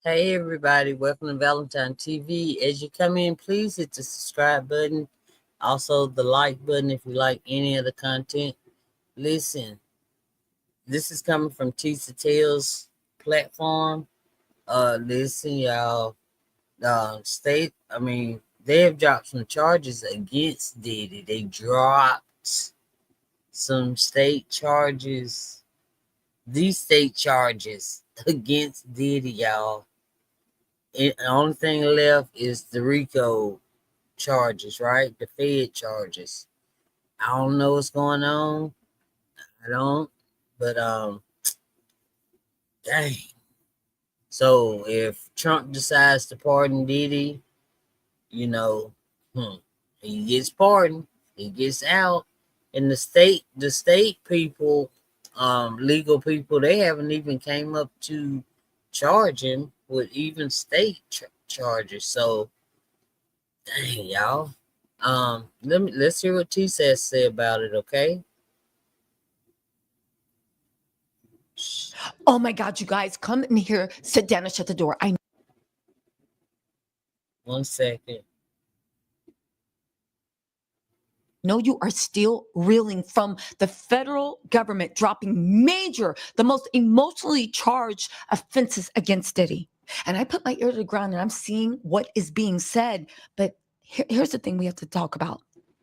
Hey everybody, welcome to Valentine TV. As you come in, please hit the subscribe button, also the like button if you like any of the content. Listen, this is coming from TISA Tales platform. Listen, y'all. They have dropped some charges against Diddy. They dropped some state charges, these state charges against Diddy, y'all. The only thing left is the RICO charges, right? The Fed charges. I don't know what's going on. I don't. But dang. So if Trump decides to pardon Diddy, you know, he gets pardoned, he gets out. And the state people, legal people, they haven't even came up to charge him with even state charges. So dang, y'all. Let's hear what TISA say about it, okay? Oh my God, you guys, come in here, sit down and shut the door. I 1 second. know you are still reeling from the federal government dropping the most emotionally charged offenses against Diddy. And I put my ear to the ground and I'm seeing what is being said. But here's the thing we have to talk about.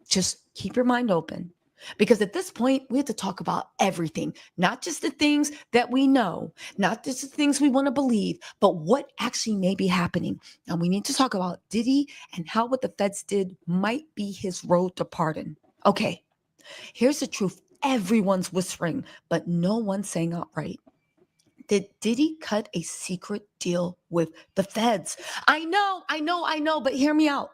Just keep your mind open. Because at this point, we have to talk about everything, not just the things that we know, not just the things we want to believe, but what actually may be happening. And we need to talk about Diddy and how what the feds did might be his road to pardon. Okay, here's the truth. Everyone's whispering, but no one's saying outright. Did Diddy cut a secret deal with the feds? I know, but hear me out.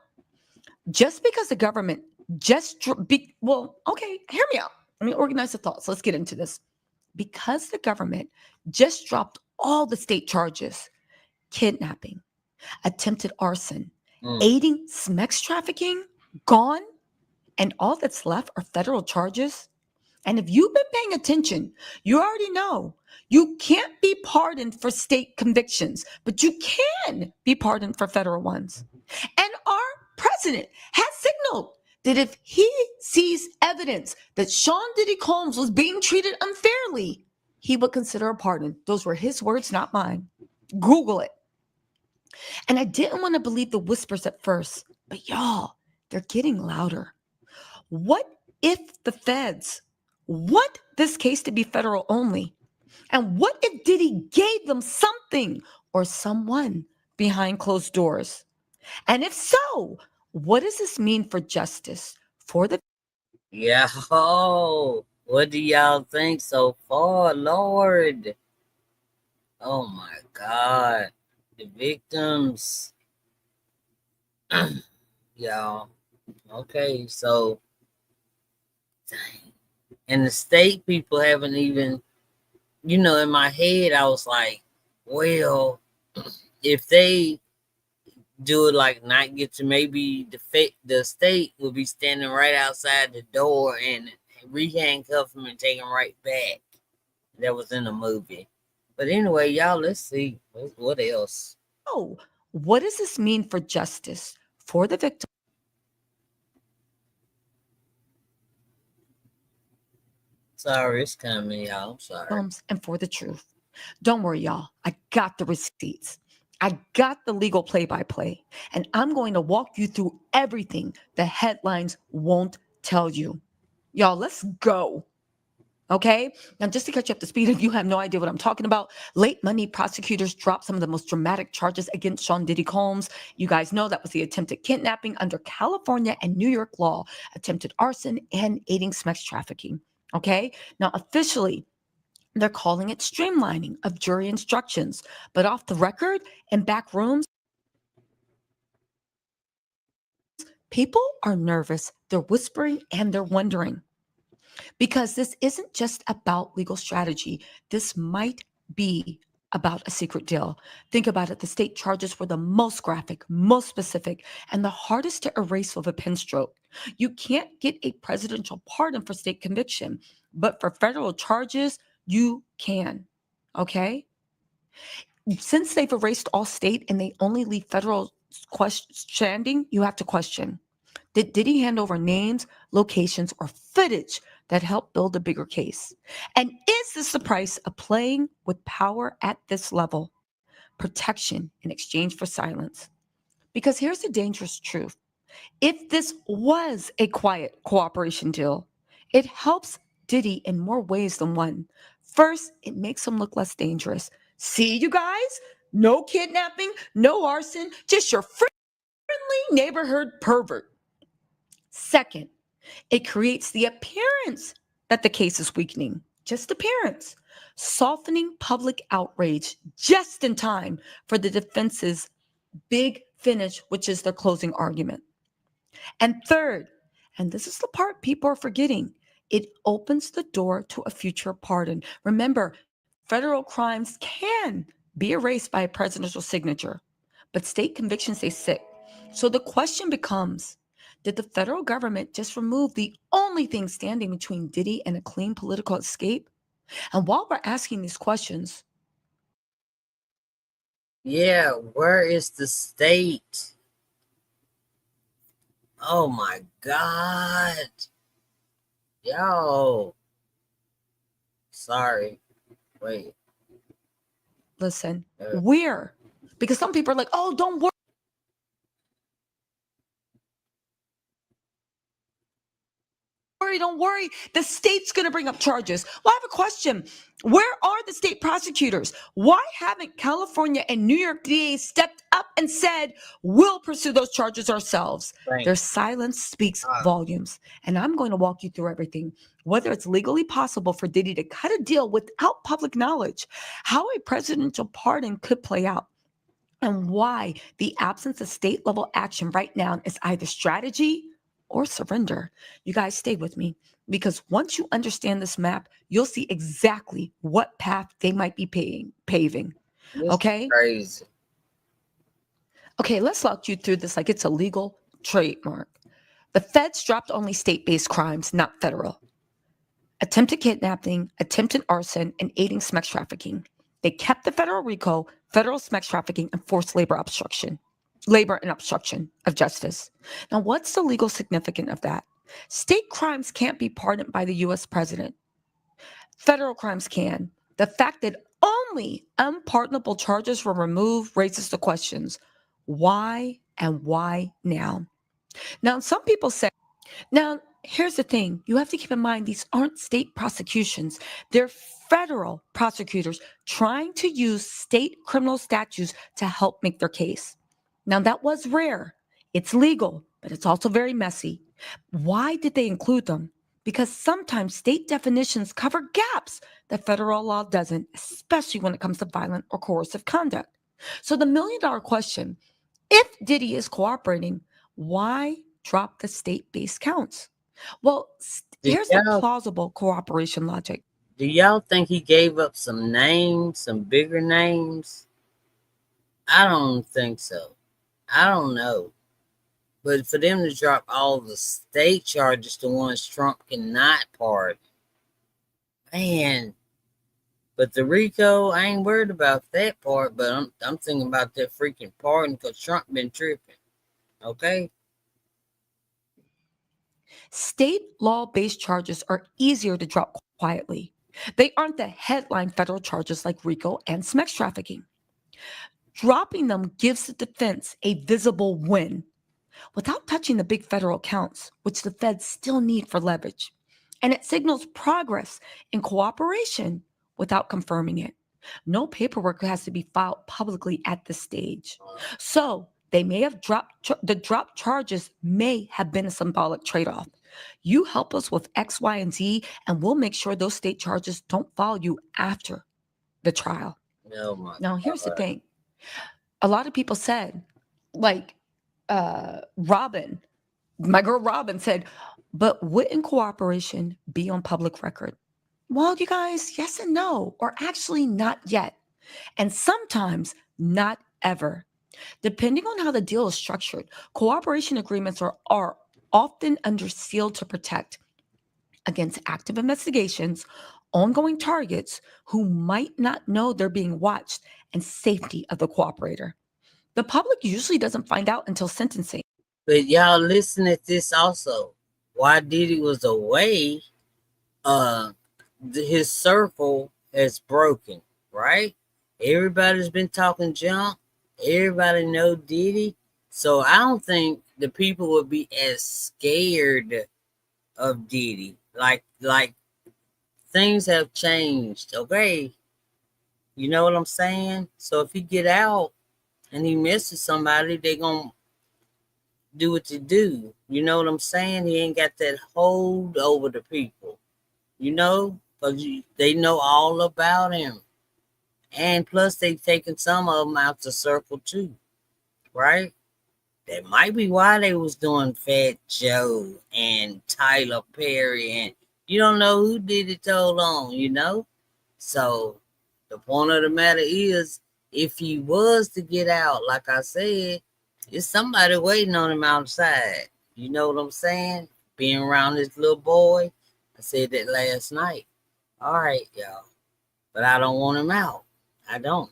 Just because the government hear me out. Let me organize the thoughts. Let's get into this. Because the government just dropped all the state charges, kidnapping, attempted arson, aiding sex trafficking, gone, and all that's left are federal charges. And if you've been paying attention, you already know you can't be pardoned for state convictions, but you can be pardoned for federal ones. And our president has signaled that if he sees evidence that Sean Diddy Combs was being treated unfairly, he would consider a pardon. Those were his words, not mine. Google it. And I didn't want to believe the whispers at first, but y'all, they're getting louder. What if the feds want this case to be federal only? And what if Diddy gave them something or someone behind closed doors? And if so, what does this mean for justice for the Yeah. What do y'all think so far, Lord? Oh my God. The victims. Y'all. Okay, so dang. And the state people haven't even, in my head, I was like, well, if they do it like not get to, maybe the state will be standing right outside the door and re-handcuff him and take him right back. That was in the movie. But anyway, y'all, let's see what else. Oh, what does this mean for justice for the victim? Sorry, it's coming, y'all. I'm sorry. And for the truth. Don't worry, y'all. I got the receipts. I got the legal play by play. And I'm going to walk you through everything the headlines won't tell you. Y'all, let's go. Okay. Now, just to catch you up to speed, if you have no idea what I'm talking about, late Monday prosecutors dropped some of the most dramatic charges against Sean Diddy Combs. You guys know that was the attempted kidnapping under California and New York law, attempted arson, and aiding sex trafficking. Okay. Now, officially, they're calling it streamlining of jury instructions. But off the record, in back rooms, people are nervous. They're whispering and they're wondering. Because this isn't just about legal strategy. This might be about a secret deal. Think about it. The state charges were the most graphic, most specific, and the hardest to erase with a pen stroke. You can't get a presidential pardon for state conviction, but for federal charges, you can. Okay? Since they've erased all state and they only leave federal standing, you have to question. Did he hand over names, locations, or footage that helped build a bigger case? And is this the price of playing with power at this level? Protection in exchange for silence. Because here's the dangerous truth. If this was a quiet cooperation deal, it helps Diddy in more ways than one. First, it makes him look less dangerous. See, you guys? No kidnapping, no arson, just your friendly neighborhood pervert. Second, it creates the appearance that the case is weakening, just appearance, softening public outrage just in time for the defense's big finish, which is their closing argument. And third, and this is the part people are forgetting, it opens the door to a future pardon. Remember, federal crimes can be erased by a presidential signature, but state convictions stay sick. So the question becomes, did the federal government just remove the only thing standing between Diddy and a clean political escape? And while we're asking these questions, Yeah, where is the state? Oh my God. Yo. Sorry. Wait. listen, we're, because some people are like, oh, don't worry. Don't worry, the state's going to bring up charges. Well, I have a question. Where are the state prosecutors? Why haven't California and New York DAs stepped up and said, we'll pursue those charges ourselves? Their silence speaks volumes. And I'm going to walk you through everything. Whether it's legally possible for Diddy to cut a deal without public knowledge, how a presidential pardon could play out, and why the absence of state level action right now is either strategy or surrender. You guys stay with me, because once you understand this map, you'll see exactly what path they might be paving. Okay? Crazy. Okay, let's walk you through this like it's a legal trademark. The feds dropped only state-based crimes, not federal. Attempted kidnapping, attempted arson, and aiding sex trafficking. They kept the federal RICO, federal sex trafficking, and forced labor and obstruction of justice. Now, what's the legal significance of that? State crimes can't be pardoned by the U.S. president. Federal crimes can. The fact that only unpardonable charges were removed raises the questions. Why and why now? Now, some people say, now, here's the thing. You have to keep in mind, these aren't state prosecutions. They're federal prosecutors trying to use state criminal statutes to help make their case. Now, that was rare. It's legal, but it's also very messy. Why did they include them? Because sometimes state definitions cover gaps that federal law doesn't, especially when it comes to violent or coercive conduct. So the $1 million question, if Diddy is cooperating, why drop the state-based counts? Well, here's the plausible cooperation logic. Do y'all think he gave up some names, some bigger names? I don't think so. I don't know. But for them to drop all the state charges, the ones Trump cannot pardon, man. But the RICO, I ain't worried about that part. But I'm thinking about that freaking pardon, because Trump been tripping. Okay. State law-based charges are easier to drop quietly. They aren't the headline federal charges like RICO and sex trafficking. Dropping them gives the defense a visible win without touching the big federal counts, which the feds still need for leverage. And it signals progress in cooperation without confirming it. No paperwork has to be filed publicly at this stage. So they may have the drop charges may have been a symbolic trade-off. You help us with X, Y, and Z, and we'll make sure those state charges don't follow you after the trial. Now, here's the thing. A lot of people said, like Robin, my girl Robin said, but wouldn't cooperation be on public record? Well, you guys, yes and no, or actually not yet. And sometimes not ever. Depending on how the deal is structured, cooperation agreements are often under seal to protect against active investigations ongoing targets who might not know they're being watched, and safety of the cooperator. The public usually doesn't find out until sentencing. But y'all listen at this also. While Diddy was away, uh, his circle has broken, right? Everybody's been talking junk. Everybody know Diddy. So I don't think the people would be as scared of Diddy. Like things have changed, okay? You know what I'm saying? So if he get out and he misses somebody, they gonna do what you do. You know what I'm saying? He ain't got that hold over the people, because they know all about him. And plus, they taking some of them out the circle too, right? That might be why they was doing Fat Joe and Tyler Perry, and you don't know who did it told on. So the point of the matter is, if he was to get out, like I said, it's somebody waiting on him outside. You know what I'm saying? Being around this little boy, I said that last night. All right, y'all. But I don't want him out. I don't.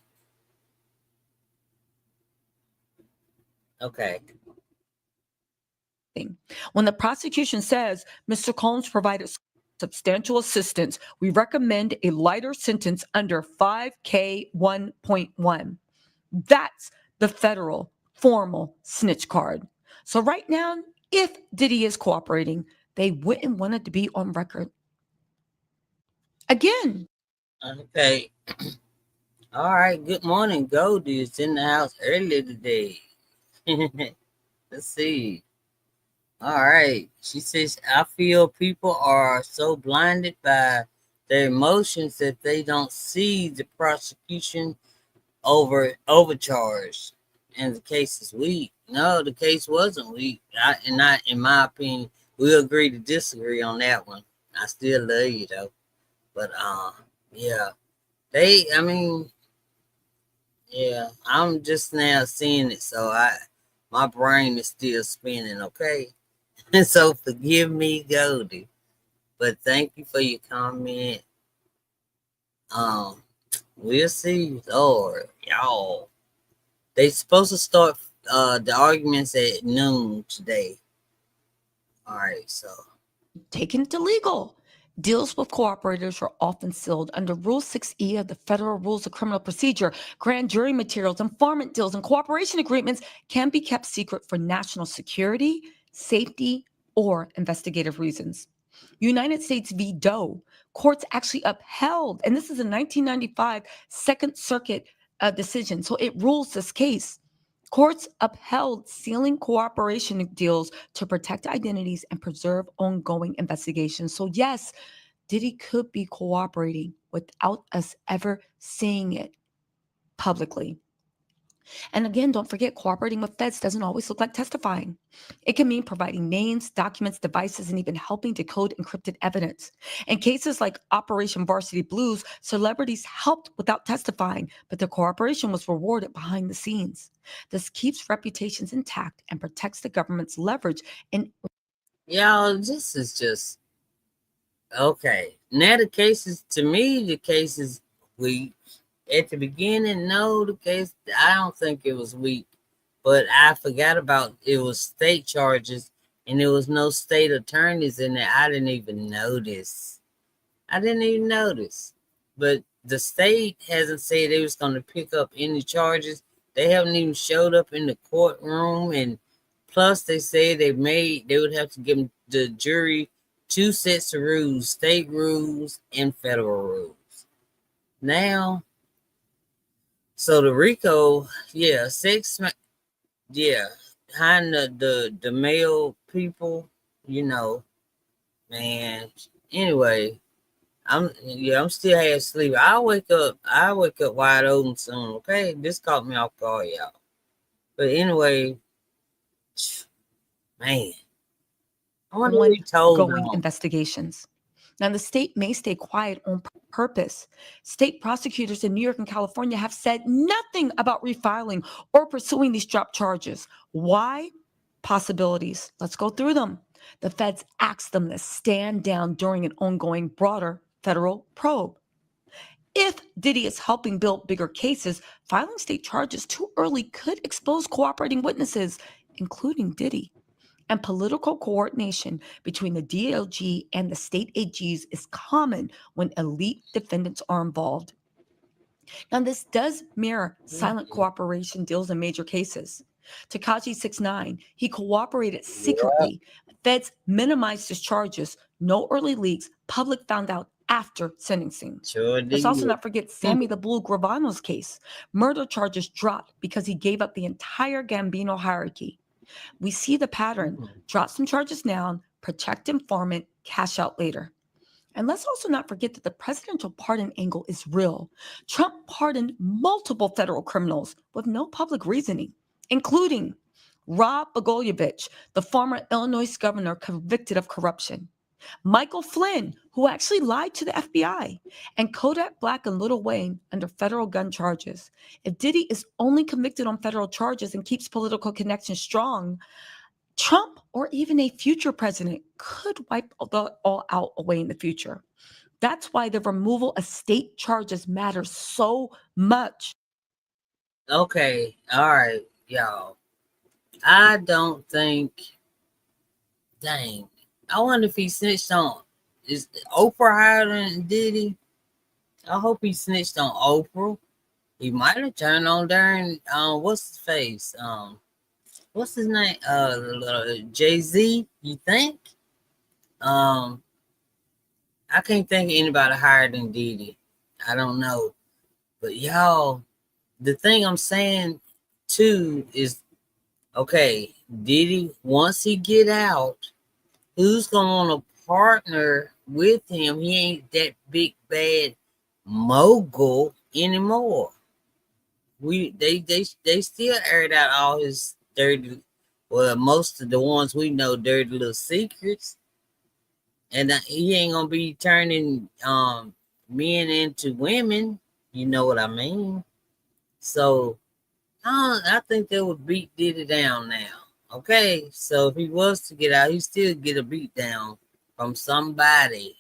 Okay. When the prosecution says Mr. Combs provided substantial assistance, we recommend a lighter sentence under 5K 1.1. That's the federal formal snitch card. So right now, if Diddy is cooperating, they wouldn't want it to be on record. Again. Okay. All right. Good morning. Goldie is in the house early today. Let's see. All right. She says, I feel people are so blinded by their emotions that they don't see the prosecution overcharged and the case is weak. No, the case wasn't weak. Not in my opinion. We agree to disagree on that one. I still love you though. But yeah. I mean, yeah, I'm just now seeing it, so my brain is still spinning, okay? So forgive me, Goldie. But thank you for your comment. Um, we'll see. Lord, y'all. They supposed to start the arguments at noon today. All right, so Taken to legal. Deals with cooperators are often sealed under Rule 6E of the Federal Rules of Criminal Procedure. Grand jury materials, informant deals, and cooperation agreements can be kept secret for national security, safety, or investigative reasons. United States v. Doe, courts actually upheld, and this is a 1995 Second Circuit decision, so it rules this case. Courts upheld sealing cooperation deals to protect identities and preserve ongoing investigations. So, yes, Diddy could be cooperating without us ever seeing it publicly. And again, don't forget, cooperating with feds doesn't always look like testifying. It can mean providing names, documents, devices, and even helping decode encrypted evidence. In cases like Operation Varsity Blues, celebrities helped without testifying, but their cooperation was rewarded behind the scenes. This keeps reputations intact and protects the government's leverage in. y'all, this is just okay. Now to me, the case is weak. At the beginning, no, the case, I don't think it was weak. But I forgot about it was state charges and there was no state attorneys in there. I didn't even notice. But the state hasn't said they was going to pick up any charges. They haven't even showed up in the courtroom. And plus, they said they would have to give the jury two sets of rules, state rules and federal rules. Now, so the RICO, yeah, yeah, behind the male people, man. Anyway, I'm still half asleep. I wake up wide open soon. Okay, this caught me off guard, y'all. But anyway, man, I wonder what he told ongoing them. investigations. Now, the state may stay quiet on purpose. State prosecutors in New York and California have said nothing about refiling or pursuing these drop charges. Why? Possibilities. Let's go through them. The feds asked them to stand down during an ongoing broader federal probe. If Diddy is helping build bigger cases, filing state charges too early could expose cooperating witnesses, including Diddy. And political coordination between the DOJ and the state AGs is common when elite defendants are involved. Now, this does mirror silent cooperation deals in major cases. Tekashi 6ix9ine, he cooperated secretly. Feds minimized his charges. No early leaks. Public found out after sentencing. Sure Let's also did. not forget Sammy the Bull Gravano's case. Murder charges dropped because he gave up the entire Gambino hierarchy. We see the pattern. Drop some charges now, protect informant, cash out later. And let's also not forget that the presidential pardon angle is real. Trump pardoned multiple federal criminals with no public reasoning, including Rob Blagojevich, the former Illinois governor convicted of corruption, Michael Flynn, who actually lied to the FBI, and Kodak Black and Lil Wayne under federal gun charges. If Diddy is only convicted on federal charges and keeps political connections strong, Trump or even a future president could wipe all out away in the future. That's why the removal of state charges matters so much. Okay, all right, y'all. I don't think. Dang, I wonder if he snitched on. Is Oprah higher than Diddy? I hope he snitched on Oprah. He might have turned on during what's his face? What's his name? Jay-Z, you think? I can't think of anybody higher than Diddy. I don't know. But y'all, the thing I'm saying too is, okay, Diddy, once he get out, who's gonna want to partner with him? He ain't that big bad mogul anymore. They still aired out all his dirty, well, most of the ones we know, dirty little secrets, and he ain't gonna be turning men into women. You know what I mean? So I think they would beat Diddy down now. Okay, so if he was to get out, he still get a beat down from somebody.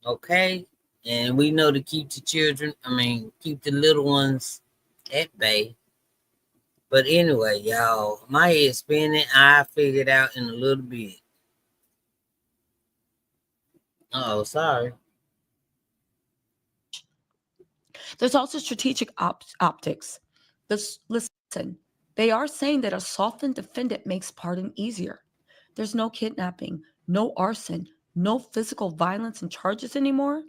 Okay, and we know to keep the children, keep the little ones at bay. But anyway, y'all, my head's spinning. I figured out in a little bit. Oh, sorry. There's also strategic optics. Listen, they are saying that a softened defendant makes pardon easier. There's no kidnapping, no arson, no physical violence and charges anymore.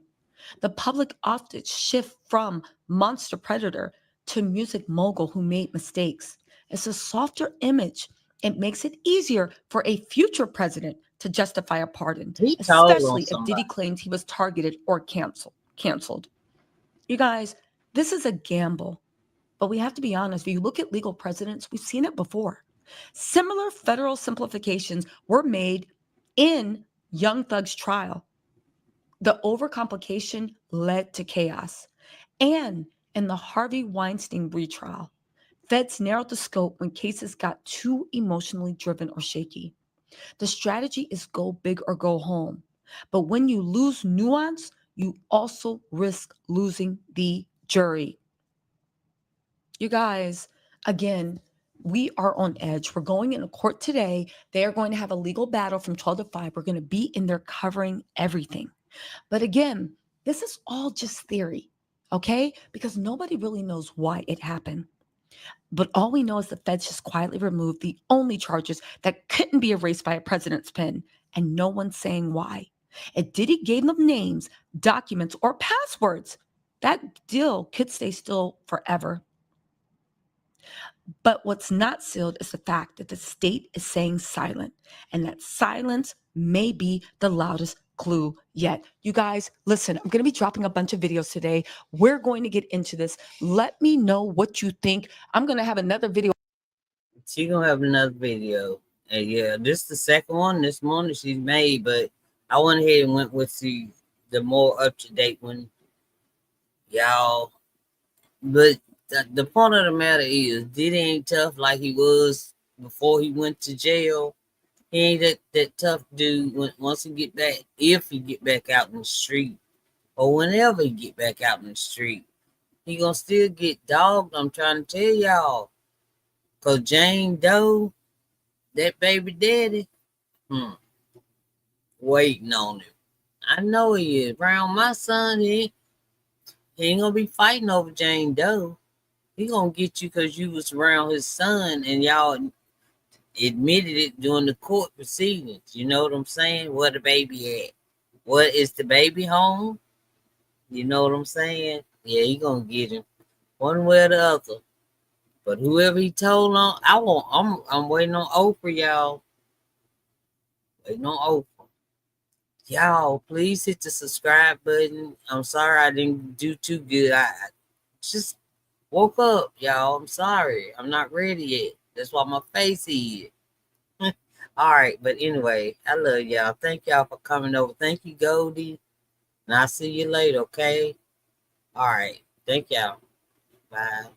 The public optics shift from monster predator to music mogul who made mistakes. It's a softer image. It makes it easier for a future president to justify a pardon, especially if Diddy claims he was targeted or canceled. You guys, this is a gamble, but we have to be honest. If you look at legal precedents, we've seen it before. Similar federal simplifications were made in Young Thug's trial. The overcomplication led to chaos. And in the Harvey Weinstein retrial, feds narrowed the scope when cases got too emotionally driven or shaky. The strategy is go big or go home. But when you lose nuance, you also risk losing the jury. You guys, again, we are on edge. We're going into court today. They are going to have a legal battle from 12 to 5. We're going to be in there covering everything. But again, this is all just theory, okay? Because nobody really knows why it happened. But all we know is the feds just quietly removed the only charges that couldn't be erased by a president's pen, and no one's saying why. If Diddy gave them names, documents, or passwords, that deal could stay still forever. But what's not sealed is the fact that the state is saying silent, and that silence may be the loudest clue yet. You guys, listen, I'm going to be dropping a bunch of videos today. We're going to get into this. Let me know what you think. I'm going to have another video. She's going to have another video. And yeah, this is the second one this morning she's made, but I went ahead and went with the more up-to-date one. Y'all. But the point of the matter is, Diddy ain't tough like he was before he went to jail. He ain't that tough dude once he get back, if he get back out in the street, or whenever he get back out in the street. He gonna still get dogged, I'm trying to tell y'all. Cause Jane Doe, that baby daddy, waiting on him. I know he is. Around my son, he ain't gonna be fighting over Jane Doe. He gonna get you because you was around his son and y'all admitted it during the court proceedings. You know what I'm saying? Where the baby at? What is the baby home? You know what I'm saying? Yeah, he gonna get him one way or the other. But whoever he told on, I'm waiting on Oprah, y'all. Waiting on Oprah. Y'all, please hit the subscribe button. I'm sorry I didn't do too good. I just woke up, y'all. I'm sorry. I'm not ready yet. That's why my face is. All right, but anyway, I love y'all. Thank y'all for coming over. Thank you, Goldie. And I'll see you later, okay? All right. Thank y'all. Bye.